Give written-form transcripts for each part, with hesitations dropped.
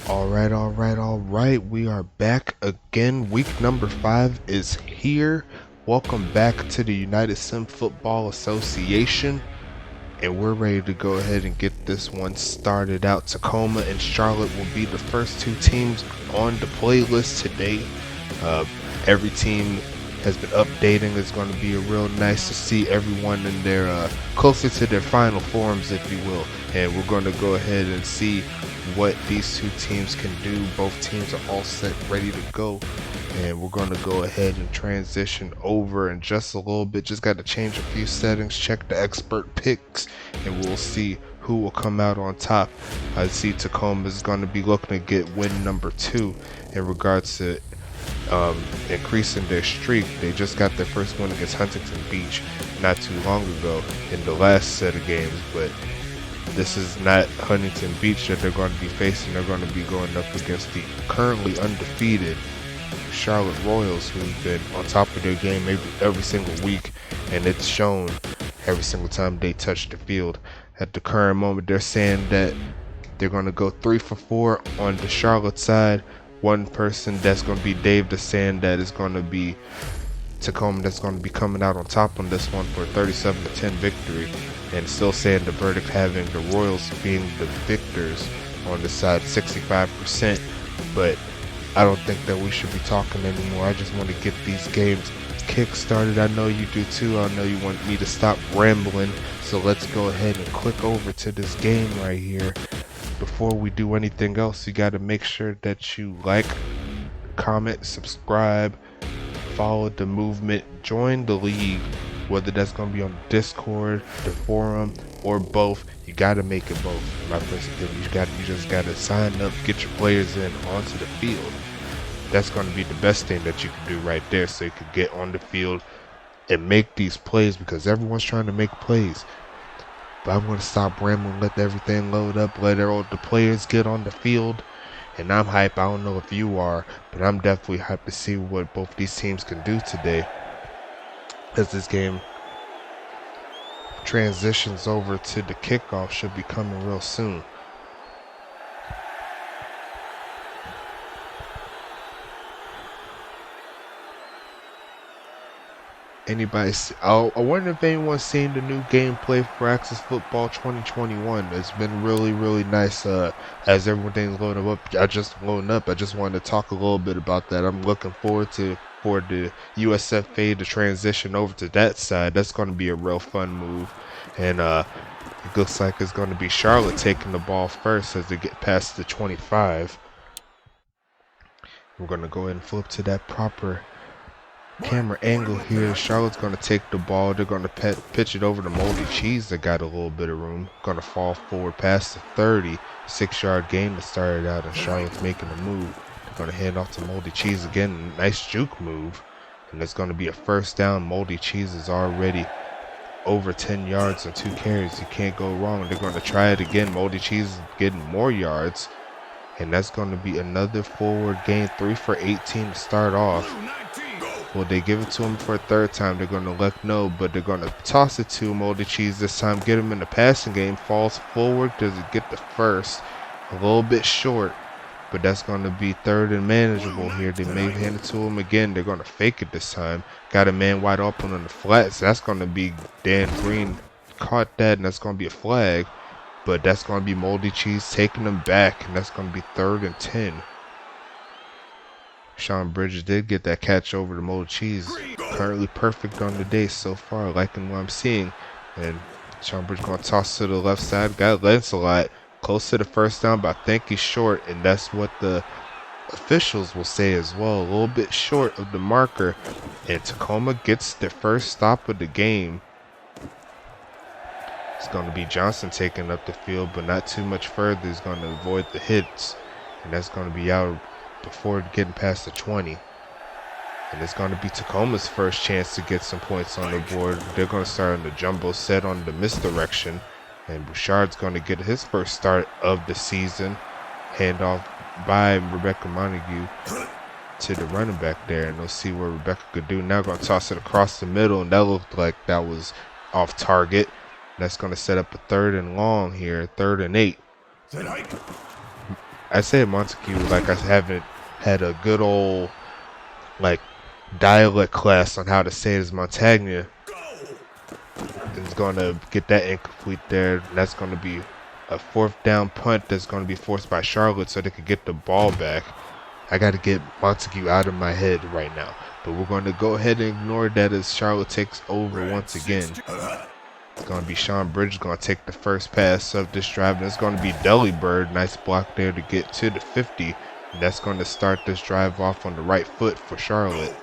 All right. We are back again. Week number 5 is here. Welcome back to the United Sim Football Association. And we're ready to go ahead and get this one started out. Tacoma and Charlotte will be the first two teams on the playlist today. Every team has been updating. It's going to be real nice to see everyone in their closer to their final forms, if you will. And we're going to go ahead and see what these two teams can do. Both teams are all set, ready to go. And we're going to go ahead and transition over in just a little bit. Just got to change a few settings, check the expert picks, and we'll see who will come out on top. I see Tacoma is going to be looking to get win number 2 in regards to increasing their streak. They just got their first win against Huntington Beach not too long ago in the last set of games, but this is not Huntington Beach that they're going to be facing. They're going to be going up against the currently undefeated Charlotte Royals, who've been on top of their game every single week, and it's shown every single time they touch the field. At the current moment, they're saying that they're going to go 3 for 4 on the Charlotte side. One person that's going to be Dave that's saying that is going to be Tacoma that's going to be coming out on top on this one for a 37-10 victory, and still saying the verdict having the Royals being the victors on the side 65%. But I don't think that we should be talking anymore. I just want to get these games kick-started. I know you do too. I know you want me to stop rambling, so let's go ahead and click over to this game right here. Before we do anything else, you got to make sure that you like, comment, subscribe, follow the movement, join the league, whether that's going to be on Discord, the forum, or both. You got to make it both. My first thing, you just got to sign up, get your players in onto the field. That's going to be the best thing that you can do right there, so you can get on the field and make these plays, because everyone's trying to make plays. But I'm going to stop rambling, let everything load up, let all the players get on the field. And I'm hyped. I don't know if you are, but I'm definitely hyped to see what both these teams can do today, as this game transitions over to the kickoff. Should be coming real soon. I wonder if anyone's seen the new gameplay for Access Football 2021. It's been really nice. As everything's loading up, I just wanted to talk a little bit about that. I'm looking forward to for the USFA to transition over to that side. That's going to be a real fun move, and it looks like it's going to be Charlotte taking the ball first as they get past the 25. We're going to go ahead and flip to that proper camera angle here. Charlotte's going to take the ball. They're going to pitch it over to Moldy Cheese that got a little bit of room. Going to fall forward past the 30. 6-yard gain that started out, and Charlotte's making a move. They're going to hand off to Moldy Cheese again. Nice juke move. And it's going to be a first down. Moldy Cheese is already over 10 yards and 2 carries. You can't go wrong. They're going to try it again. Moldy Cheese is getting more yards. And that's going to be another forward gain. 3 for 18 to start off. Will they give it to him for a third time? They're going to let no, but they're going to toss it to Moldy Cheese this time. Get him in the passing game. Falls forward. Does it get the first? A little bit short, but that's going to be third and manageable here. They may hand it to him again. They're going to fake it this time. Got a man wide open on the flats. That's going to be Dan Green. Caught that, and that's going to be a flag. But that's going to be Moldy Cheese taking them back, and that's going to be 3rd and 10. Sean Bridges did get that catch over to Moldy Cheese. Currently perfect on the day so far, liking what I'm seeing. And Sean Bridges going to toss to the left side. Got Lancelot close to the first down, but I think he's short, and that's what the officials will say as well. A little bit short of the marker, and Tacoma gets their first stop of the game. It's going to be Johnson taking up the field, but not too much further. He's going to avoid the hits, and that's going to be out before getting past the 20. And it's going to be Tacoma's first chance to get some points on the board. They're going to start on the jumbo set on the misdirection, and Bouchard's going to get his first start of the season. Handoff by Rebecca Montague to the running back there, and we'll see what Rebecca could do. Now going to toss it across the middle, and that looked like that was off target. That's going to set up a 3rd and long here, 3rd and 8. I say Montague like I haven't had a good old like dialect class on how to say it as Montagna. Is going to get that incomplete there. And that's going to be a 4th down punt that's going to be forced by Charlotte so they can get the ball back. I got to get Montague out of my head right now. But we're going to go ahead and ignore that as Charlotte takes over once again. It's going to be Sean Bridges going to take the first pass of this drive. And it's going to be Delibird. Nice block there to get to the 50. And that's going to start this drive off on the right foot for Charlotte.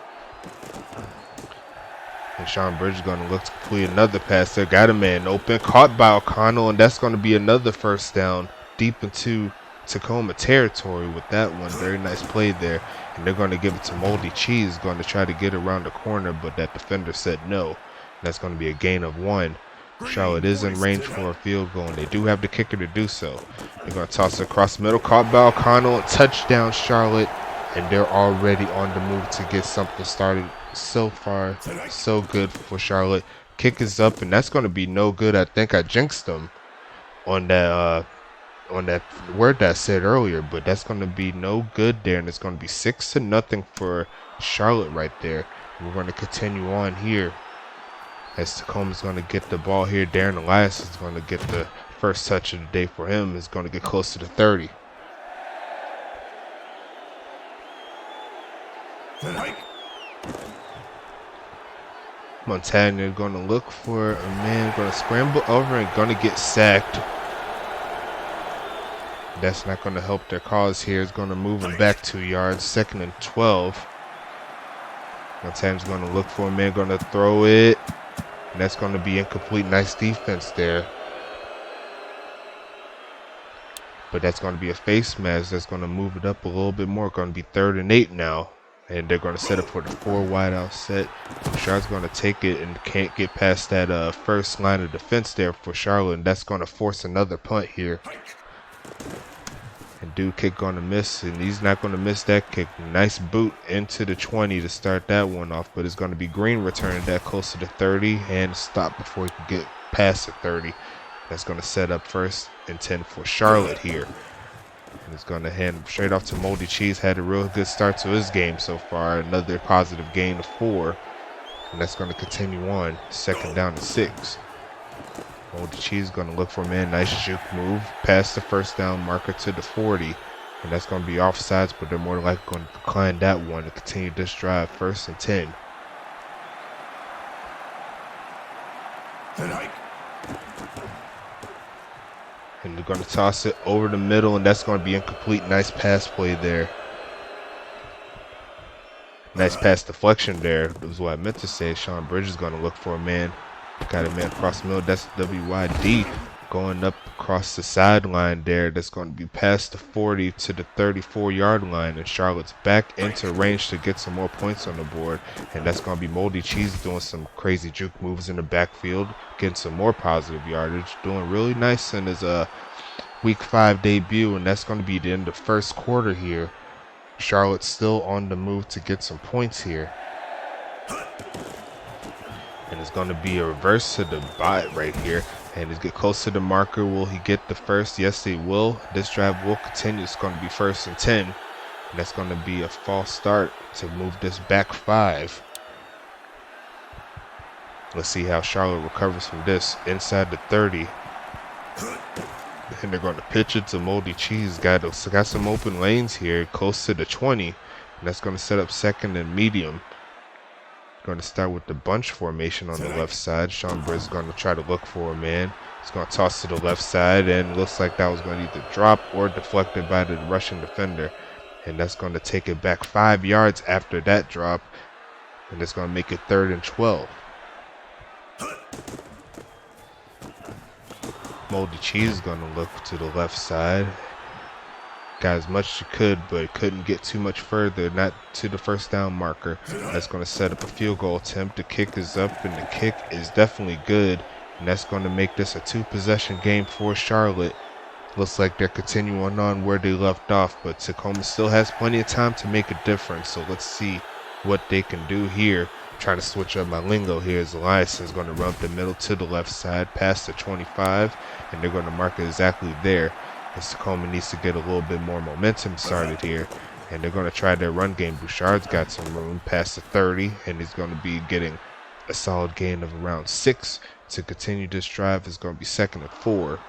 And Sean Bridges is going to look to complete another pass there. Got a man open. Caught by O'Connell. And that's going to be another first down deep into Tacoma territory with that one. Very nice play there. And they're going to give it to Moldy Cheese. Going to try to get around the corner, but that defender said no. And that's going to be a gain of 1. Charlotte is in range for a field goal, and they do have the kicker to do so. They're going to toss it across the middle. Caught by O'Connell. Touchdown, Charlotte. And they're already on the move to get something started. So far, so good for Charlotte. Kick is up, and that's going to be no good. I think I jinxed them on that word that I said earlier, but that's going to be no good there, and it's going to be 6-0 for Charlotte right there. And we're going to continue on here as Tacoma's going to get the ball here. Darren Elias is going to get the first touch of the day for him. Is going to get close to the 30. Montagna going to look for a man, going to scramble over and going to get sacked. That's not going to help their cause here. It's going to move him back 2 yards. 2nd and 12. Montagna's going to look for a man, going to throw it. And that's going to be incomplete. Nice defense there. But that's going to be a face mask. That's going to move it up a little bit more. Going to be 3rd and 8 now. And they're going to set up for the 4 wideout set. Charlotte's going to take it and can't get past that first line of defense there for Charlotte. And that's going to force another punt here. And dude kick going to miss. And he's not going to miss that kick. Nice boot into the 20 to start that one off. But it's going to be Green returning that close to the 30. And stop before he can get past the 30. That's going to set up 1st and 10 for Charlotte here. And it's going to hand straight off to Moldy Cheese. Had a real good start to his game so far. Another positive gain of 4. And that's going to continue on. 2nd down and 6. Moldy Cheese is going to look for a man. Nice juke move. Past the first down marker to the 40. And that's going to be offsides, but they're more likely going to decline that one to continue this drive. 1st and 10. And they're going to toss it over the middle, and that's going to be incomplete. Nice pass play there. Nice pass deflection there. That was what I meant to say. Sean Bridges is going to look for a man. Got a man across the middle. That's WYD going up across the sideline there. That's going to be past the 40 to the 34-yard line. And Charlotte's back into range to get some more points on the board. And that's going to be Moldy Cheese doing some crazy juke moves in the backfield, getting some more positive yardage, doing really nice in his Week 5 debut. And that's going to be the end of the first quarter here. Charlotte's still on the move to get some points here. And it's going to be a reverse to the bot right here. And he's get close to the marker. Will he get the first? Yes, he will. This drive will continue. It's going to be 1st and 10. And that's going to be a false start to move this back 5. Let's see how Charlotte recovers from this. Inside the 30. And they're going to pitch it to Moldy Cheese. Got some open lanes here. Close to the 20. And that's going to set up 2nd and medium. Going to start with the bunch formation on the left side. Sean Bridges is going to try to look for a man. He's going to toss to the left side, and it looks like that was going to either drop or deflected by the rushing defender. And that's going to take it back 5 yards after that drop, and it's going to make it 3rd and 12. Moldy Cheese is going to look to the left side. Got as much as you could, but couldn't get too much further, not to the first down marker. That's going to set up a field goal attempt. The kick is up, and the kick is definitely good. And that's going to make this a 2-possession game for Charlotte. Looks like they're continuing on where they left off, but Tacoma still has plenty of time to make a difference. So let's see what they can do here. I'm trying to switch up my lingo here as Elias is going to run up the middle to the left side, past the 25, and they're going to mark it exactly there. As Tacoma needs to get a little bit more momentum started here. And they're going to try their run game. Bouchard's got some room past the 30, and he's going to be getting a solid gain of around 6 to continue this drive. Is going to be 2nd and 4.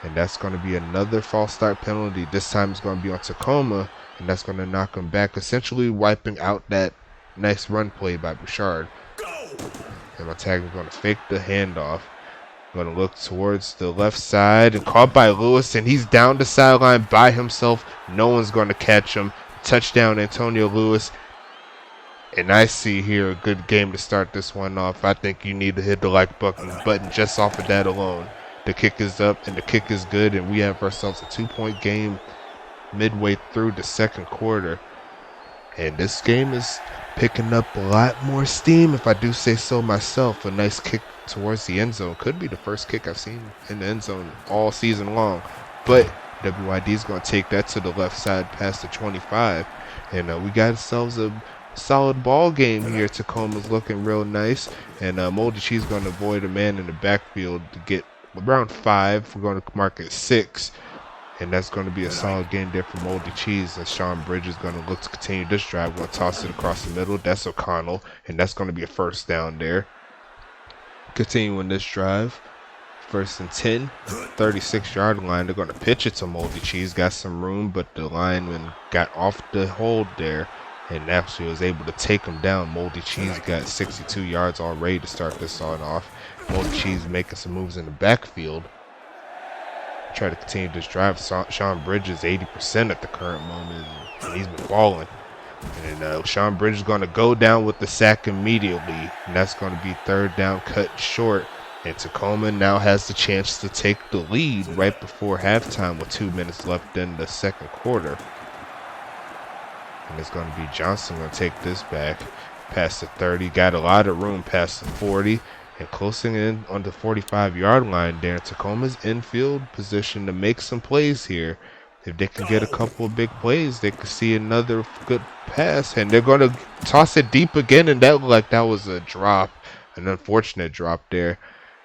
And that's going to be another false start penalty. This time it's going to be on Tacoma, and that's going to knock him back, essentially wiping out that nice run play by Bouchard. And my tag is going to fake the handoff. Going to look towards the left side and caught by Lewis, and he's down the sideline by himself. No one's going to catch him. Touchdown, Antonio Lewis. And I see here a good game to start this one off. I think you need to hit the like button just off of that alone. The kick is up and the kick is good, and we have ourselves a 2-point game midway through the 2nd quarter. And this game is picking up a lot more steam, if I do say so myself. A nice kick towards the end zone. Could be the first kick I've seen in the end zone all season long. But WYD is going to take that to the left side past the 25. And we got ourselves a solid ball game here. Tacoma's looking real nice. And Moldy Cheese going to avoid a man in the backfield to get around 5. We're going to mark it 6. And that's going to be a solid game there for Moldy Cheese. And Sean Bridges is going to look to continue this drive. We're going to toss it across the middle. That's O'Connell. And that's going to be a first down there. Continuing this drive. 1st and 10. 36-yard line. They're going to pitch it to Moldy Cheese. Got some room, but the lineman got off the hold there. And actually was able to take him down. Moldy Cheese got 62 yards already to start this on off. Moldy Cheese making some moves in the backfield. Try to continue this drive. Sean Bridges 80% at the current moment, and he's been balling. And Sean Bridges is going to go down with the sack immediately, and that's going to be 3rd down cut short. And Tacoma now has the chance to take the lead right before halftime with 2 minutes left in the 2nd quarter. And it's going to be Johnson going to take this back past the 30. Got a lot of room past the 40. And closing in on the 45-yard line there. Tacoma's infield position to make some plays here. If they can get a couple of big plays, they could see another good pass. And they're going to toss it deep again. And that looked like that was a drop, an unfortunate drop there.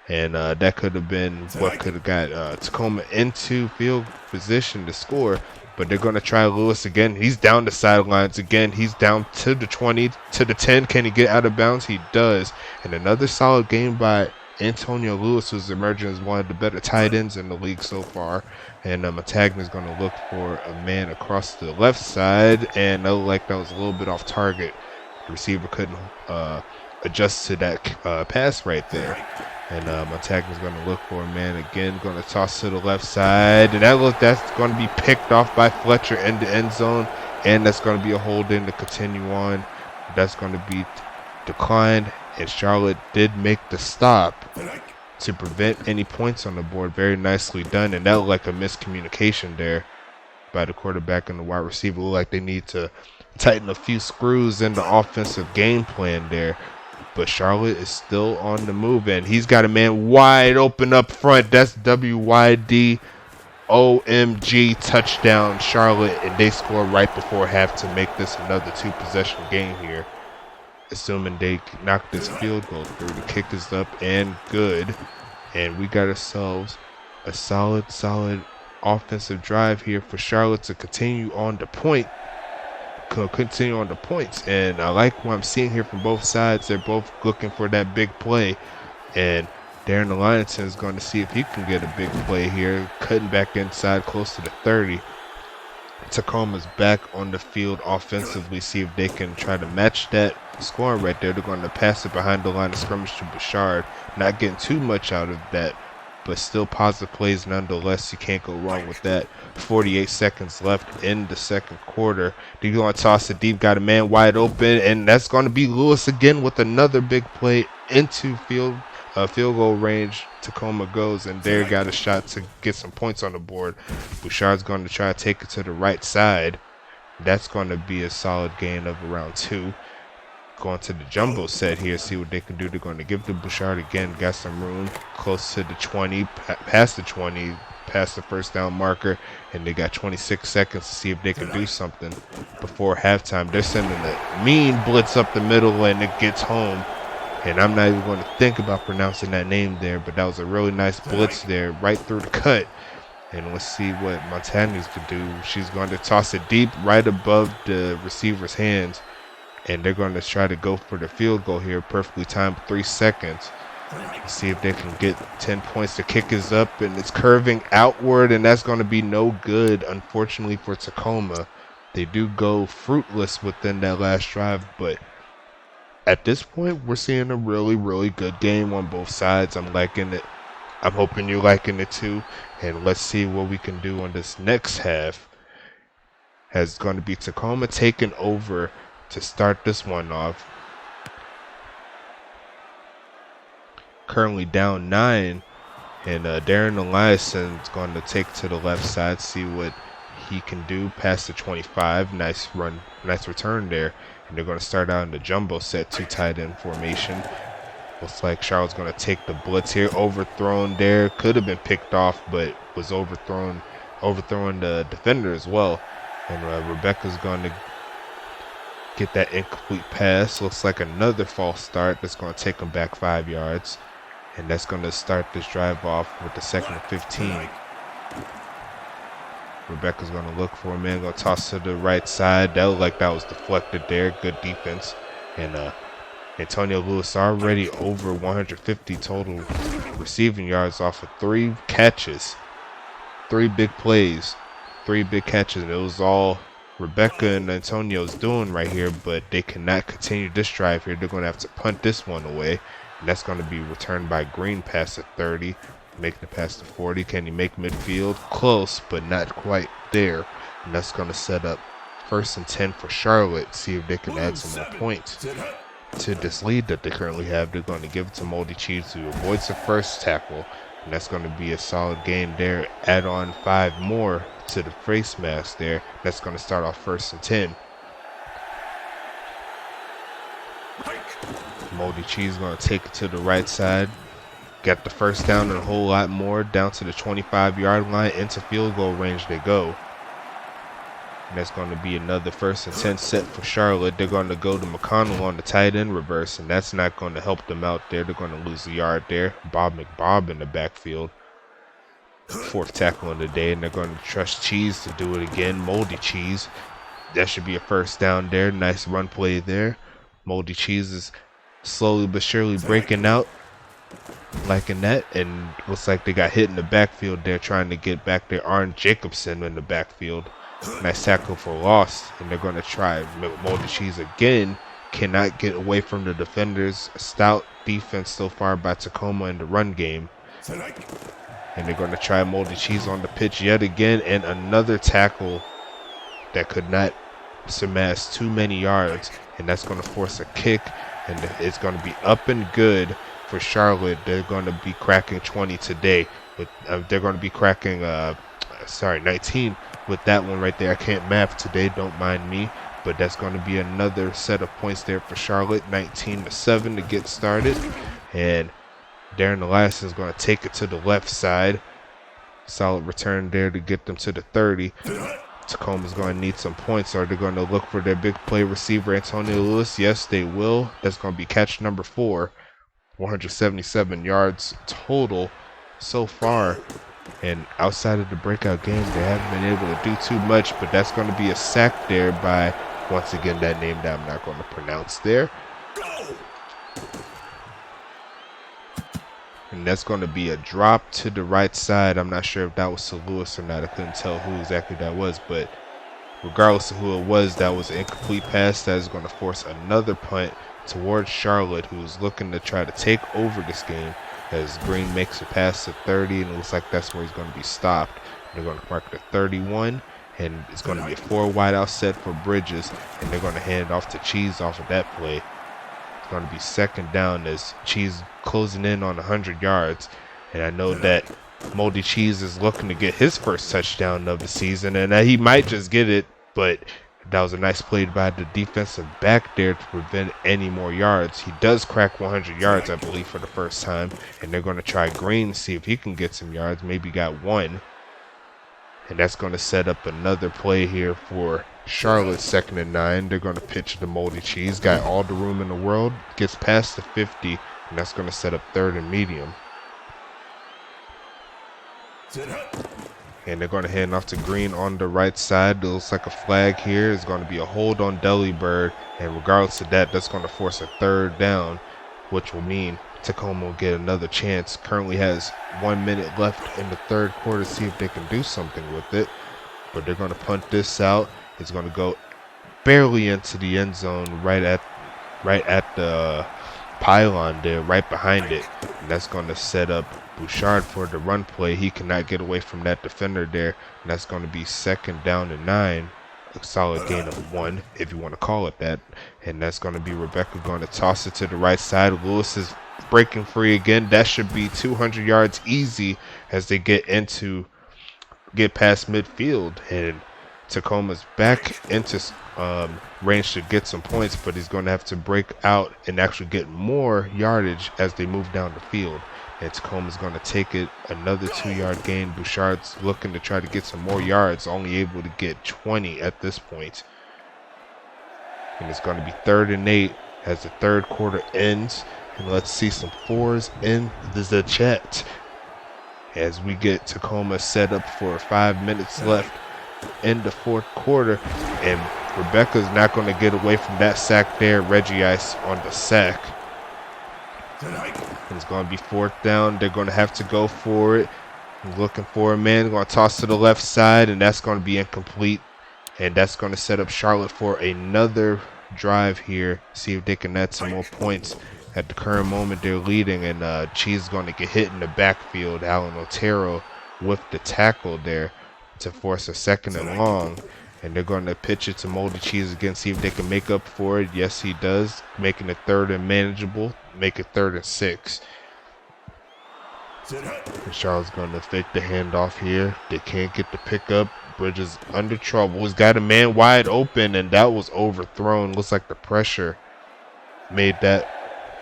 And that could have been what could have got Tacoma into field position to score. But they're going to try Lewis again. He's down the sidelines again. He's down to the 20, to the 10. Can he get out of bounds? He does. And another solid game by Antonio Lewis, who's emerging as one of the better tight ends in the league so far. And Matagna is going to look for a man across the left side. And it looked like that was a little bit off target. The receiver couldn't adjust to that pass right there. And Matagna is going to look for a man again, going to toss to the left side. And that's going to be picked off by Fletcher in the end zone. And that's going to be a hold in to continue on. That's going to be declined. And Charlotte did make the stop to prevent any points on the board. Very nicely done. And that looked like a miscommunication there by the quarterback and the wide receiver. Looked like they need to tighten a few screws in the offensive game plan there. But Charlotte is still on the move, and he's got a man wide open up front. That's WYD OMG touchdown Charlotte, and they score right before half to make this another 2-possession game here. Assuming they knock this field goal through. The kick is up and good, and we got ourselves a solid offensive drive here for Charlotte to continue on the points. And I like what I'm seeing here from both sides. They're both looking for that big play, and Darren Allianson is going to see if he can get a big play here, cutting back inside close to the 30. Tacoma's back on the field offensively, see if they can try to match that scoring right there. They're going to pass it behind the line of scrimmage to Bouchard, not getting too much out of that, but still positive plays nonetheless. You can't go wrong with that. 48 seconds left in the 2nd quarter. They're going to toss it deep. Got a man wide open, and that's going to be Lewis again with another big play into field goal range. Tacoma goes, and there got a shot to get some points on the board. Bouchard's going to try to take it to the right side. That's going to be a solid gain of around 2. Going to the jumbo set here, see what they can do. They're going to give to Bouchard again. Got some room close to the 20, past the 20, past the first down marker, and they got 26 seconds to see if they can do something before halftime. They're sending a mean blitz up the middle, and it gets home. And I'm not even going to think about pronouncing that name there, but that was a really nice blitz there, right through the cut. And let's see what Montana's to do. She's going to toss it deep right above the receiver's hands. And they're going to try to go for the field goal here. Perfectly timed, 3 seconds. Let's see if they can get 10 points. The kick is up and it's curving outward, and that's going to be no good, unfortunately, for Tacoma. They do go fruitless within that last drive, but at this point, we're seeing a really, really good game on both sides. I'm liking it. I'm hoping you're liking it too. And let's see what we can do on this next half. Has going to be Tacoma taking over to start this one off. Currently down 9. And Darren Eliasson is going to take to the left side, see what he can do past the 25. Nice run, nice return there. And they're going to start out in the jumbo set, 2 tight end formation. Looks like Charlotte's going to take the blitz here. Overthrown there. Could have been picked off, but was overthrowing the defender as well. And Rebecca's going to get that incomplete pass. Looks like another false start. That's going to take them back 5 yards. And that's going to start this drive off with the 2nd and 15. Rebecca's going to look for a man. Going to toss to the right side. That looked like that was deflected there. Good defense. And Antonio Lewis already over 150 total receiving yards off of 3 catches. 3 big plays. 3 big catches. And it was all Rebecca and Antonio's doing right here, but they cannot continue this drive here. They're going to have to punt this one away. And that's going to be returned by Green past the 30. Making the pass to 40. Can he make midfield? Close, but not quite there. And that's going to set up 1st and 10 for Charlotte. See if they can add some more points to this lead that they currently have. They're going to give it to Moldy Cheese, who avoids the first tackle. And that's going to be a solid gain there. Add on 5 more to the face mask there. That's going to start off 1st and 10. Moldy Cheese going to take it to the right side. Got the first down and a whole lot more. Down to the 25-yard line. Into field goal range they go. And that's going to be another 1st and 10 set for Charlotte. They're going to go to McConnell on the tight end reverse, and that's not going to help them out there. They're going to lose a yard there. Bob McBob in the backfield. 4th tackle of the day, and they're going to trust Cheese to do it again. Moldy Cheese. That should be a 1st down there. Nice run play there. Moldy Cheese is slowly but surely breaking out. Liking that, and looks like they got hit in the backfield there trying to get back there. Arn Jacobson in the backfield. Nice tackle for loss, and they're going to try Moldy Cheese again. Cannot get away from the defenders. A stout defense so far by Tacoma in the run game. And they're going to try Moldy Cheese on the pitch yet again, and another tackle that could not surpass too many yards, and that's going to force a kick, and it's going to be up and good for Charlotte. They're going to be cracking 20 today. They're going to be cracking 19 with that one right there. I can't math today, don't mind me, but that's going to be another set of points there for Charlotte. 19-7 to get started, and Darren Elias is going to take it to the left side. Solid return there to get them to the 30. Tacoma's going to need some points. Are they going to look for their big play receiver, Antonio Lewis? Yes, they will. That's going to be catch number 4. 177 yards total so far. And outside of the breakout game, they haven't been able to do too much, but that's going to be a sack there by, once again, that name that I'm not going to pronounce there. And that's going to be a drop to the right side. I'm not sure if that was to Lewis or not. I couldn't tell who exactly that was, but regardless of who it was, that was an incomplete pass. That is going to force another punt towards Charlotte, who's looking to try to take over this game, as Green makes a pass to 30, and it looks like that's where he's going to be stopped. They're going to mark the 31, and it's going to be a 4 wide out set for Bridges, and they're going to hand it off to Cheese off of that play. It's going to be 2nd down as Cheese closing in on 100 yards, and I know that Moldy Cheese is looking to get his first touchdown of the season, and he might just get it, but that was a nice play by the defensive back there to prevent any more yards. He does crack 100 yards, I believe, for the first time. And they're going to try Green, see if he can get some yards. Maybe got 1. And that's going to set up another play here for Charlotte, 2nd and 9. They're going to pitch the Moldy Cheese. Got all the room in the world. Gets past the 50. And that's going to set up 3rd and medium. And they're going to hand off to Green on the right side. It looks like a flag here. It's going to be a hold on Delibird. And regardless of that, that's going to force a third down, which will mean Tacoma will get another chance. Currently has 1 minute left in the third quarter. See if they can do something with it. But they're going to punt this out. It's going to go barely into the end zone, right at the pylon there, right behind it. And that's going to set up Bouchard for the run play. He cannot get away from that defender there. And that's going to be 2nd down and 9. A solid gain of 1, if you want to call it that. And that's going to be Rebecca going to toss it to the right side. Lewis is breaking free again. That should be 200 yards easy as they get past midfield. And Tacoma's back into range to get some points, but he's going to have to break out and actually get more yardage as they move down the field. And Tacoma's going to take it another 2-yard gain. Bouchard's looking to try to get some more yards, only able to get 20 at this point. And it's going to be 3rd and 8 as the third quarter ends. And let's see some 4s in the chat as we get Tacoma set up for 5 minutes left in the fourth quarter. And Rebecca's not going to get away from that sack there. Reggie Ice on the sack. And it's going to be 4th down. They're going to have to go for it. Looking for a man. Going to toss to the left side, and that's going to be incomplete. And that's going to set up Charlotte for another drive here. See if they can add some more points. At the current moment, they're leading, and Cheese is going to get hit in the backfield. Alan Otero with the tackle there to force a 2nd and long. And they're going to pitch it to Moldy Cheese again, see if they can make up for it. Yes, he does, making it 3rd and manageable. Make it 3rd and 6. And Charlotte's going to fake the handoff here. They can't get the pickup. Bridges under trouble. He's got a man wide open, and that was overthrown. Looks like the pressure made that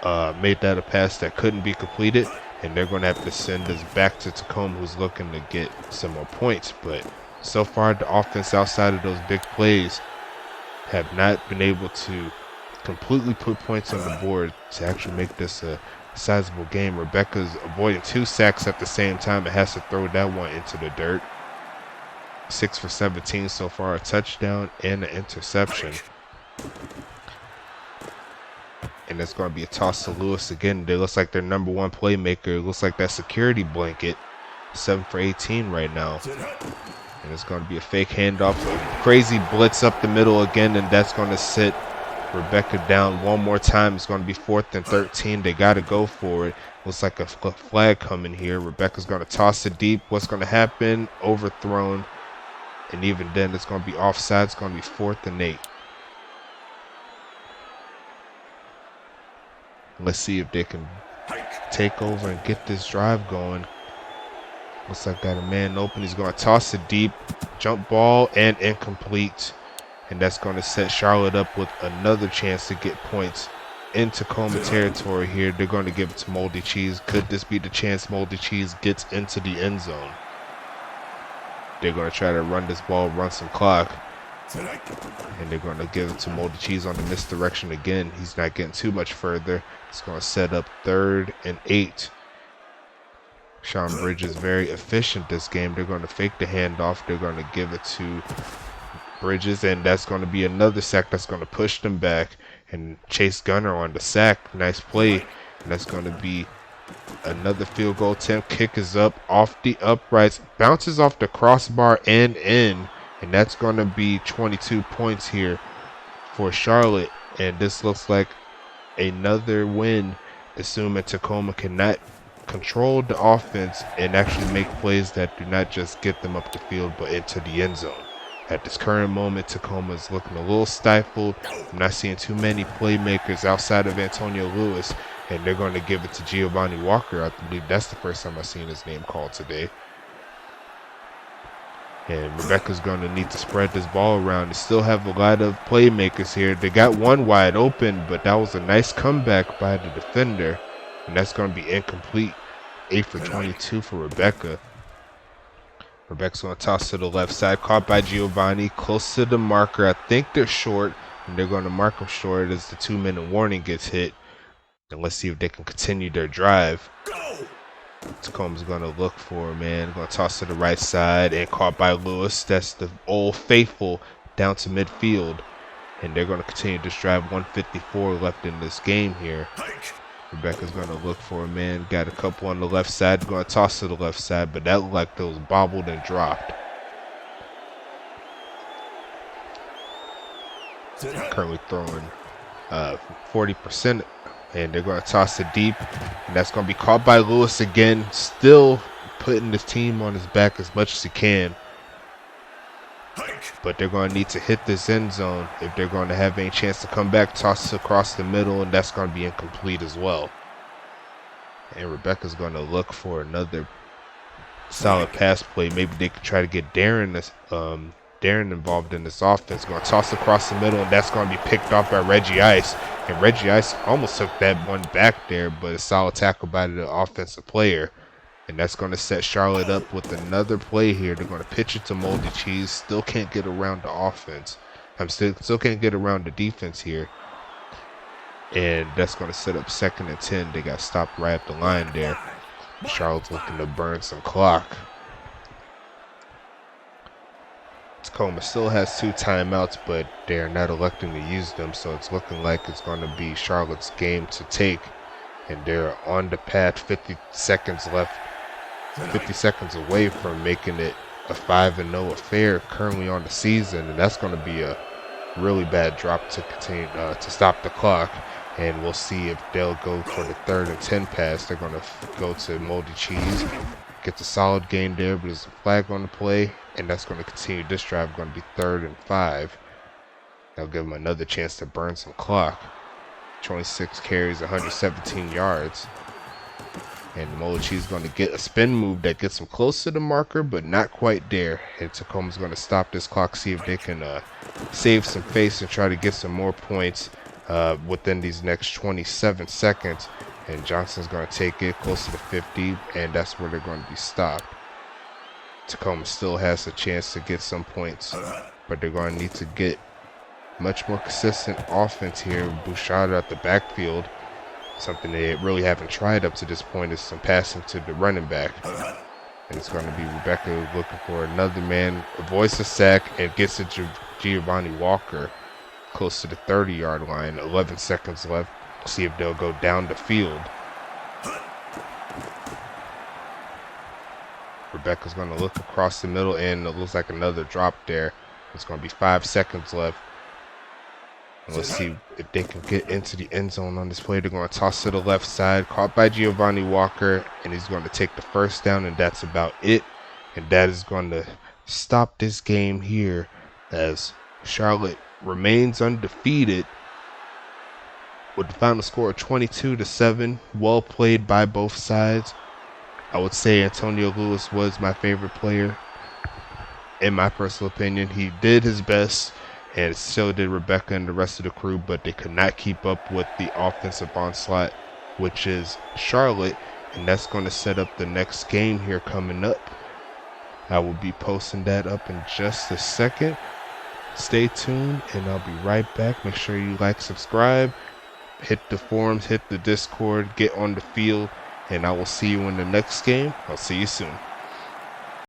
a pass that couldn't be completed. And they're going to have to send this back to Tacoma, who's looking to get some more points. But so far, the offense outside of those big plays have not been able to completely put points on the board to actually make this a sizable game. Rebecca's avoiding 2 sacks at the same time and has to throw that one into the dirt. 6 for 17 so far, a touchdown and an interception. And it's going to be a toss to Lewis again. It looks like their #1 playmaker. It looks like that security blanket. 7 for 18 right now. And it's going to be a fake handoff. A crazy blitz up the middle again, and that's going to sit Rebecca down one more time. It's going to be 4th and 13. They got to go for it. Looks like a flag coming here. Rebecca's going to toss it deep. What's going to happen? Overthrown. And even then, it's going to be offside. It's going to be 4th and 8. Let's see if they can take over and get this drive going. Looks like got a man open. He's going to toss it deep. Jump ball and incomplete. And that's going to set Charlotte up with another chance to get points in Tacoma territory here. They're going to give it to Moldy Cheese. Could this be the chance Moldy Cheese gets into the end zone? They're going to try to run this ball, run some clock. And they're going to give it to Moldy Cheese on the misdirection again. He's not getting too much further. It's going to set up 3rd and 8. Sean Bridges very efficient this game. They're going to fake the handoff. They're going to give it to Bridges, and that's going to be another sack that's going to push them back. And Chase Gunner on the sack. Nice play. And that's going to be another field goal attempt. Kick is up off the uprights. Bounces off the crossbar and in. And that's going to be 22 points here for Charlotte. And this looks like another win, assuming Tacoma cannot control the offense and actually make plays that do not just get them up the field, but into the end zone. At this current moment, Tacoma is looking a little stifled. I'm not seeing too many playmakers outside of Antonio Lewis. And they're going to give it to Giovanni Walker. I believe that's the first time I've seen his name called today. And Rebecca's going to need to spread this ball around. They still have a lot of playmakers here. They got one wide open, but that was a nice comeback by the defender. And that's going to be incomplete. 8 for 22 for Rebecca. Rebecca's going to toss to the left side. Caught by Giovanni. Close to the marker. I think they're short. And they're going to mark them short as the 2-minute warning gets hit. And let's see if they can continue their drive. Tacoma's going to look for, man. Going to toss to the right side and caught by Lewis. That's the old faithful down to midfield. And they're going to continue this drive. 154 left in this game here. Rebecca's going to look for a man. Got a couple on the left side. Going to toss to the left side, but that looked like those bobbled and dropped. Currently throwing 40%, and they're going to toss it deep, and that's going to be caught by Lewis again. Still putting the team on his back as much as he can, but they're going to need to hit this end zone if they're going to have any chance to come back. Toss across the middle, and that's going to be incomplete as well. And Rebecca's going to look for another solid pass play. Maybe they could try to get Darren involved in this offense. Going to toss across the middle, and that's going to be picked off by Reggie Ice. And Reggie Ice almost took that one back there, but a solid tackle by the offensive player. And that's going to set Charlotte up with another play here. They're going to pitch it to Moldy Cheese. Still can't get around the offense. Still can't get around the defense here. And that's going to set up 2nd and 10. They got stopped right at the line there. Charlotte's looking to burn some clock. Tacoma still has 2 timeouts, but they're not electing to use them, so it's looking like it's going to be Charlotte's game to take. And they're on the path, 50 seconds left, 50 seconds away from making it a 5-0 affair currently on the season, and that's going to be a really bad drop to continue to stop the clock. And we'll see if they'll go for the 3rd and 10 pass. They're going to go to Moldy Cheese. Gets a solid gain there, but there's a flag on the play, and that's going to continue this drive. Going to be 3rd and 5. That'll give them another chance to burn some clock. 26 carries, 117 yards. And Moldy Cheese is going to get a spin move that gets them close to the marker, but not quite there. And Tacoma's going to stop this clock, see if they can save some face and try to get some more points within these next 27 seconds. And Johnson's going to take it close to the 50, and that's where they're going to be stopped. Tacoma still has a chance to get some points, but they're going to need to get much more consistent offense here. Bouchard at the backfield. Something they really haven't tried up to this point is some passing to the running back. And it's going to be Rebecca looking for another man, avoids the sack, and gets it to Giovanni Walker close to the 30-yard line. 11 seconds left. See if they'll go down the field. Rebecca's going to look across the middle, and it looks like another drop there. It's going to be 5 seconds left. And let's see if they can get into the end zone on this play. They're going to toss to the left side, caught by Giovanni Walker, and he's going to take the 1st down, and that's about it. And that is going to stop this game here as Charlotte remains undefeated with the final score of 22-7. Well played by both sides. I would say Antonio Lewis was my favorite player. In my personal opinion, he did his best, and so did Rebecca and the rest of the crew, but they could not keep up with the offensive onslaught, which is Charlotte, and that's going to set up the next game here coming up. I will be posting that up in just a second. Stay tuned, and I'll be right back. Make sure you like, subscribe, hit the forums, hit the Discord, get on the field, and I will see you in the next game. I'll see you soon.